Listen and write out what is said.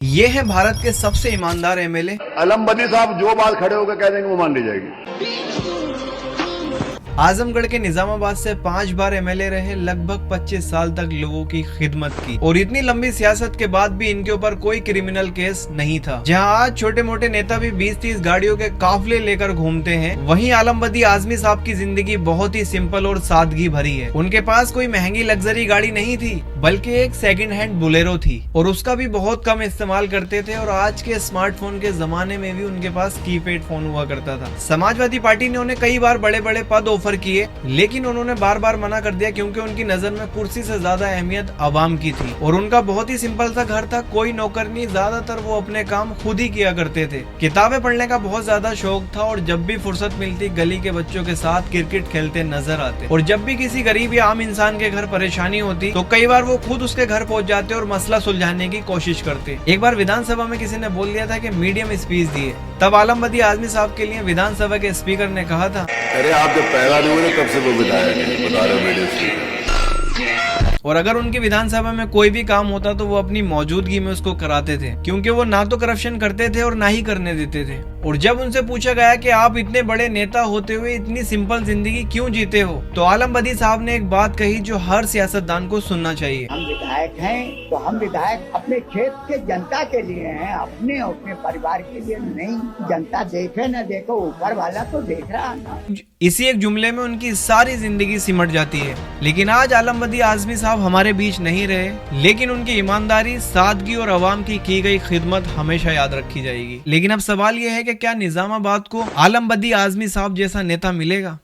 ये है भारत के सबसे ईमानदार एमएलए आलम बदी साहब जो बात खड़े होकर कह देंगे वो मान ली जाएगी। आजमगढ़ के निजामाबाद से 5 बार एमएलए रहे, लगभग 25 साल तक लोगों की खिदमत की और इतनी लंबी सियासत के बाद भी इनके ऊपर कोई क्रिमिनल केस नहीं था। जहां आज छोटे मोटे नेता भी 20-30 गाड़ियों के काफिले लेकर घूमते हैं, वहीं आलम बदी आजमी साहब की जिंदगी बहुत ही सिंपल और सादगी भरी है। उनके पास कोई महंगी लग्जरी गाड़ी नहीं थी, बल्कि एक सेकंड हैंड बुलेरो थी और उसका भी बहुत कम इस्तेमाल करते थे। और आज के स्मार्टफोन के जमाने में भी उनके पास कीपैड फोन हुआ करता था। समाजवादी पार्टी ने उन्हें कई बार बड़े बड़े पद ऑफर किए, लेकिन उन्होंने बार बार मना कर दिया क्योंकि उनकी नजर में कुर्सी से ज्यादा अहमियत आवाम की थी। और उनका बहुत ही सिंपल सा घर था, कोई नौकर नहीं, ज्यादातर वो अपने काम खुद ही किया करते थे। किताबें पढ़ने का बहुत ज्यादा शौक था और जब भी फुर्सत मिलती गली के बच्चों के साथ क्रिकेट खेलते नजर आते। और जब भी किसी गरीब या आम इंसान के घर परेशानी होती तो कई बार वो खुद उसके घर पहुंच जाते और मसला सुलझाने की कोशिश करते। एक बार विधानसभा में किसी ने बोल दिया था कि मीडियम स्पीच दिए, तब आलम बदी आजमी साहब के लिए विधानसभा के स्पीकर ने कहा था, अरे आप जब पैदा नहीं हुए तब से वो विधायक है, बता रहे वीडियो स्पीकर। और अगर उनकी विधानसभा में कोई भी काम होता तो वो अपनी मौजूदगी में उसको कराते थे, क्योंकि वो ना तो करप्शन करते थे और ना ही करने देते थे। और जब उनसे पूछा गया कि आप इतने बड़े नेता होते हुए इतनी सिंपल जिंदगी क्यों जीते हो, तो आलम बदी साहब ने एक बात कही जो हर सियासतदान को सुनना चाहिए। हम विधायक हैं तो हम विधायक अपने खेत के जनता के लिए हैं, अपने अपने परिवार के लिए नहीं। जनता देखे न देखो, ऊपर वाला तो देख रहा है। इसी एक जुमले में उनकी सारी जिंदगी सिमट जाती है। लेकिन आज आलम बदी आजमी साहब हमारे बीच नहीं रहे, लेकिन उनकी ईमानदारी, सादगी और अवाम की गई खिदमत हमेशा याद रखी जाएगी। लेकिन अब सवाल यह है कि क्या निजामाबाद को आलम बदी आजमी साहब जैसा नेता मिलेगा?